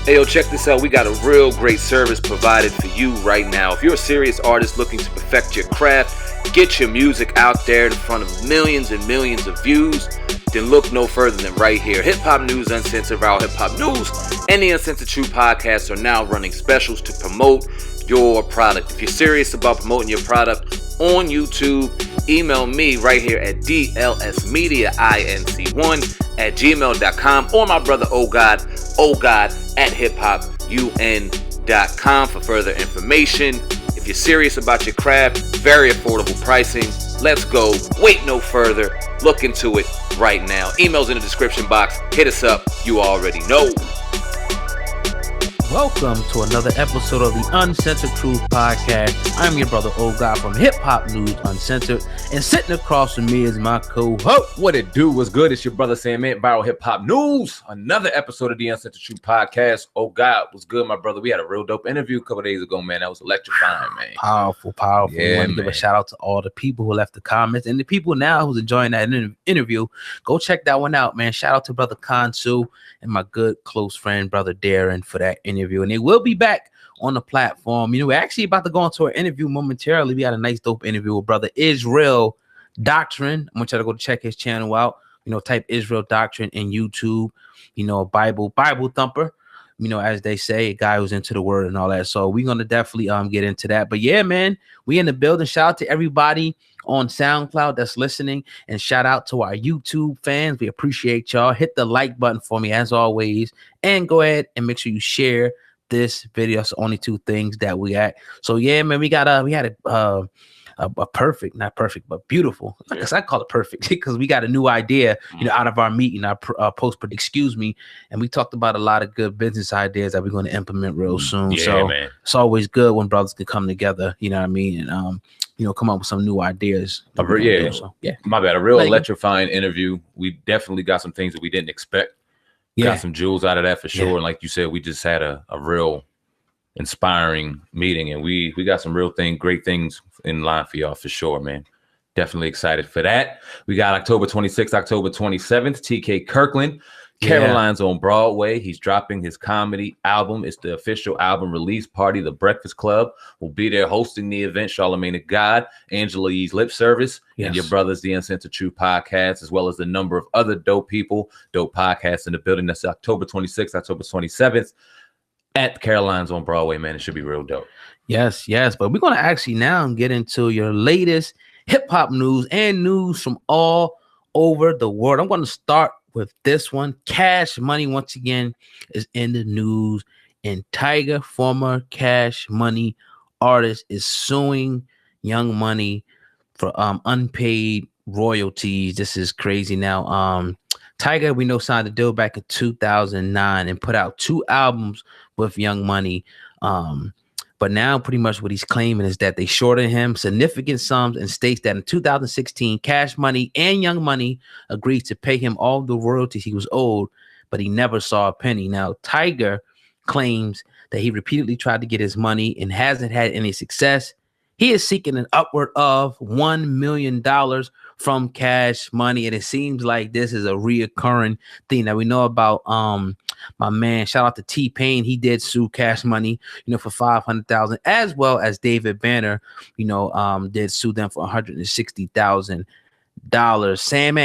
Hey, yo, check this out. We got a real great service provided for you right now. If you're a serious artist looking to perfect your craft, get your music out there in front of millions and millions of views, then look no further than right here. Hip Hop News Uncensored, Viral Hip Hop News, and the Uncensored True podcasts are now running specials to promote your product. If you're serious about promoting your product on YouTube, email me right here at dlsmediainc1@gmail.com or my brother OGod at hiphopun.com for further information. If you're serious about your craft, very affordable pricing. Let's go. Wait no further. Look into it right now. Email's in the description box. Hit us up. You already know. Welcome to another episode of the Uncensored Truth Podcast. I'm your brother OGod from Hip Hop News Uncensored, and sitting across from me is my co-host. What it do? What's good? It's your brother Sam Man, Viral Hip Hop News. Another episode of the Uncensored Truth Podcast. OGod, what's good, my brother? We had a real dope interview a couple days ago, man. That was electrifying, man. Powerful. Yeah, I want to give a shout out to all the people who left the comments and the people now who's enjoying that interview. Go check that one out, man. Shout out to brother Kansu and my good close friend brother Darren for that interview, and they will be back on the platform. You know, we're actually about to go into our interview momentarily. We had a nice dope interview with brother Israel Doctrine. I want y'all to go check his channel out. You know, type Israel Doctrine in YouTube. You know, Bible thumper, you know, as they say, a guy who's into the word and all that. So we're gonna definitely get into that. But yeah, man, we in the building. Shout out to everybody on SoundCloud that's listening, and shout out to our YouTube fans. We appreciate y'all. Hit the like button for me as always, and go ahead and make sure you share this video. It's the only two things that we at. So yeah, man, we had a perfect, not perfect, but beautiful. I guess I call it perfect because we got a new idea, you know, out of our meeting, our excuse me, and we talked about a lot of good business ideas that we're going to implement real soon. Yeah, so man. It's always good when brothers can come together, you know what I mean, and you know, come up with some new ideas. My bad. A real electrifying interview. We definitely got some things that we didn't expect. Got some jewels out of that for sure. And like you said, we just had a real inspiring meeting, and we got some great things in line for y'all for sure, man. Definitely excited for that. We got October 26th, October 27th, TK Kirkland, Carolines on Broadway. He's dropping his comedy album. It's the official album release party. The Breakfast Club will be there hosting the event. Charlamagne the God, Angela Yee's Lip Service, and your brothers, the Uncensored True podcast, as well as a number of other dope people, dope podcasts in the building. That's October 26th, October 27th at Carolines on Broadway, man. It should be real dope. Yes. But we're going to actually now get into your latest hip hop news and news from all over the world. I'm going to start with this one. Cash Money once again is in the news, and Tyga, former Cash Money artist, is suing Young Money for unpaid royalties. This is crazy. Now, Tyga, we know, signed a deal back in 2009 and put out 2 albums with Young Money. But now pretty much what he's claiming is that they shorted him significant sums, and states that in 2016, Cash Money and Young Money agreed to pay him all the royalties he was owed, but he never saw a penny. Now, Tyga claims that he repeatedly tried to get his money and hasn't had any success. He is seeking an upward of $1 million from Cash Money, and it seems like this is a reoccurring thing that we know about. My man, shout out to T-Pain. He did sue Cash Money, you know, for $500,000, as well as David Banner, you know, did sue them for $160,000. Sam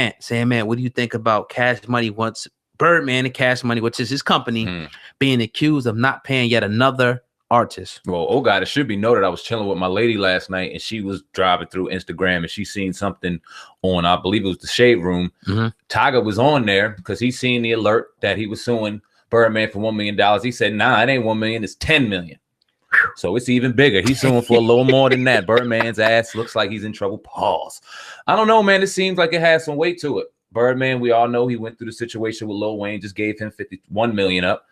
Man, what do you think about Cash Money once Birdman and Cash Money, which is his company, being accused of not paying yet another artist? Well, oh God, it should be noted, I was chilling with my lady last night, and she was driving through Instagram, and she seen something on, I believe it was the Shade Room. Tyga was on there because he seen the alert that he was suing Birdman for $1 million. He said, nah, it ain't $1 million, it's $10 million. So it's even bigger. He's suing for a little more than that. Birdman's ass looks like he's in trouble. Pause. I don't know, man. It seems like it has some weight to it. Birdman, we all know he went through the situation with Lil Wayne, just gave him $51 million up.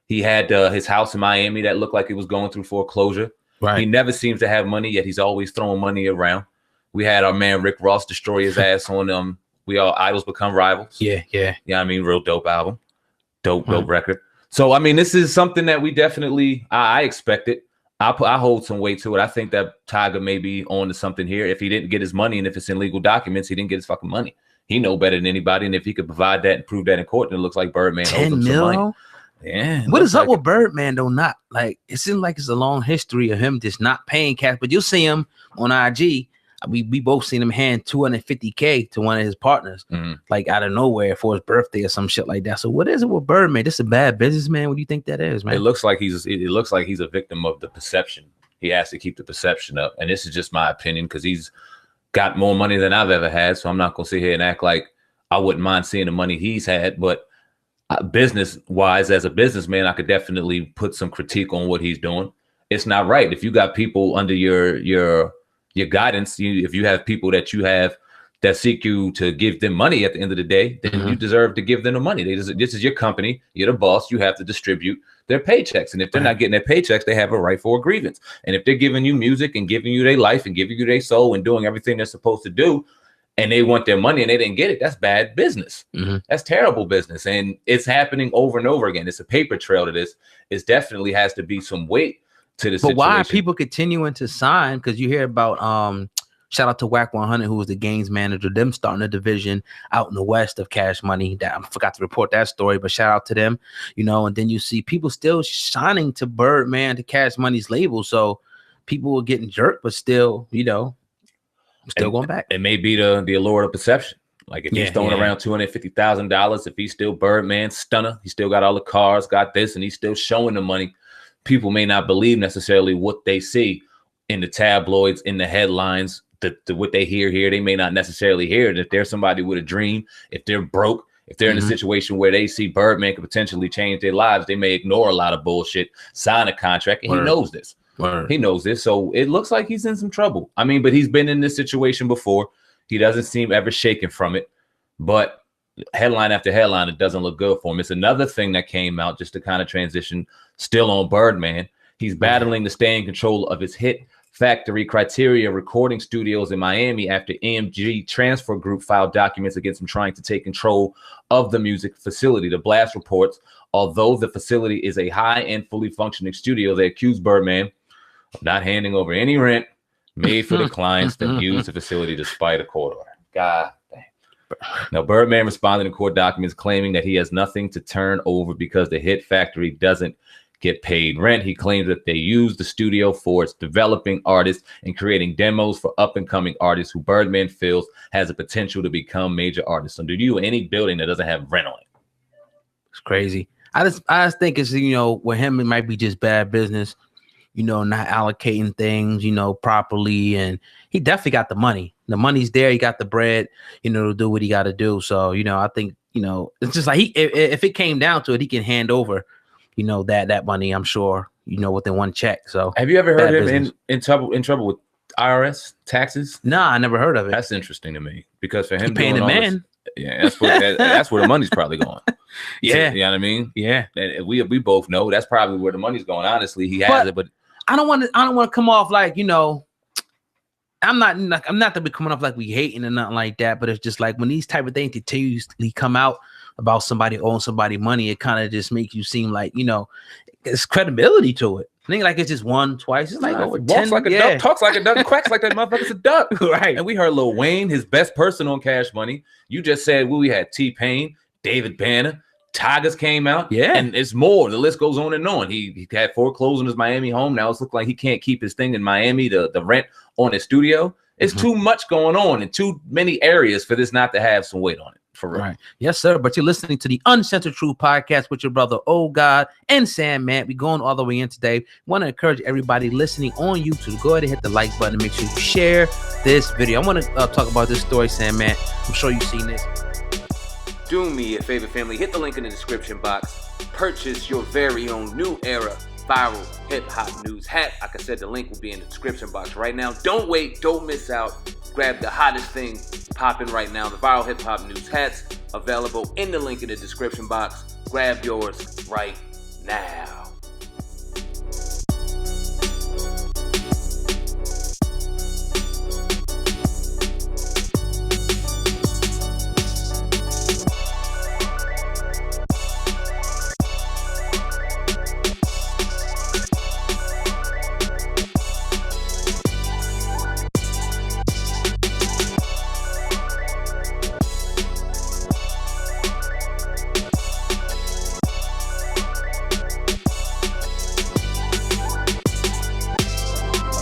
He had his house in Miami that looked like it was going through foreclosure. Right. He never seems to have money, yet he's always throwing money around. We had our man Rick Ross destroy his ass on We All Idols Become Rivals. Yeah, I mean, real dope album. Dope record. So, I mean, this is something that we definitely, I expect it. I hold some weight to it. I think that Tyga may be on to something here. If he didn't get his money, and if it's in legal documents, he didn't get his fucking money. He know better than anybody, and if he could provide that and prove that in court, then it looks like Birdman owes him some money. Yeah. What is up with Birdman though? Not like it seems like it's a long history of him just not paying cash, but you'll see him on IG. We both seen him hand $250K to one of his partners, like out of nowhere for his birthday or some shit like that. So what is it with Birdman? This is a bad businessman. What do you think that is, man? It looks like he's a victim of the perception. He has to keep the perception up, and this is just my opinion because he's got more money than I've ever had. So I'm not gonna sit here and act like I wouldn't mind seeing the money he's had, but business wise, as a businessman, I could definitely put some critique on what he's doing. It's not right if you got people under your guidance. If you have people that you have that seek you to give them money at the end of the day, then you deserve to give them the money. This is your company. You're the boss. You have to distribute their paychecks. And if they're not getting their paychecks, they have a right for a grievance. And if they're giving you music and giving you their life and giving you their soul and doing everything they're supposed to do, and they want their money and they didn't get it, that's bad business. That's terrible business. And it's happening over and over again. It's a paper trail to this. It definitely has to be some weight to the situation. But why are people continuing to sign? Because you hear about shout out to Whack 100, who was the games manager, them starting a division out in the west of Cash Money. That I forgot to report that story, but shout out to them, and then you see people still signing to Birdman, to Cash Money's label. So people were getting jerked, but still, still going back. It may be the allure of perception. Like if he's throwing around $250,000, if he's still Birdman, stunner, he still got all the cars, got this, and he's still showing the money. People may not believe necessarily what they see in the tabloids, in the headlines, what they hear here. They may not necessarily hear it. If there's somebody with a dream, if they're broke, if they're in a situation where they see Birdman could potentially change their lives, they may ignore a lot of bullshit, sign a contract, and he knows this. He knows this. So it looks like he's in some trouble. I mean, but he's been in this situation before. He doesn't seem ever shaken from it. But headline after headline, it doesn't look good for him. It's another thing that came out just to kind of transition still on Birdman. He's battling to stay in control of his hit factory Criteria recording studios in Miami after AMG Transfer Group filed documents against him trying to take control of the music facility. The Blast reports, although the facility is a high-end, fully functioning studio, they accuse Birdman of not handing over any rent made for the clients that use the facility despite a court order. God damn. Now, Birdman responded in court documents claiming that he has nothing to turn over because the hit factory doesn't get paid rent. He claims that they use the studio for its developing artists and creating demos for up-and-coming artists who Birdman feels has the potential to become major artists. So do you any building that doesn't have rent on it? It's crazy. I just think it's, with him, it might be just bad business, not allocating things, properly. And he definitely got the money. The money's there. He got the bread, to do what he got to do. So, I think, it's just like if it came down to it, he can hand over, that money, I'm sure, within one check. So have you ever heard of him in trouble with IRS taxes? Nah, I never heard of it. That's interesting to me because for him he paying the man. That's where the money's probably going. Yeah. You know what I mean? Yeah. And we both know that's probably where the money's going. Honestly, he has it, but I don't want to come off like, I'm not to be coming off like we hating or nothing like that, but it's just like when these type of things continuously come out about somebody owing somebody money, it kind of just makes you seem like, it's credibility to it. I think like it's just one, twice. It's like over 10. Walks like a duck, talks like a duck, quacks like that motherfucker's a duck. Right. And we heard Lil Wayne, his best person on Cash Money. You just said we had T-Pain, David Banner, Tyga's came out. Yeah. And it's more. The list goes on and on. He had foreclosed on his Miami home. Now it's looking like he can't keep his thing in Miami, the rent on his studio. It's too much going on in too many areas for this not to have some weight on it. For real. Right. Yes, sir. But you're listening to the Uncensored Truth podcast with your brother, Oh God, and Sam, man. We're going all the way in today. Want to encourage everybody listening on YouTube to go ahead and hit the like button and make sure you share this video. I want to talk about this story, Sam, man. I'm sure you've seen this. Do me a favor, family. Hit the link in the description box. Purchase your very own new era viral hip-hop news hat. Like I said, the link will be in the description box right now. Don't wait. Don't miss out. Grab the hottest thing popping right now. The viral hip-hop news hats available in the link in the description box. Grab yours right now.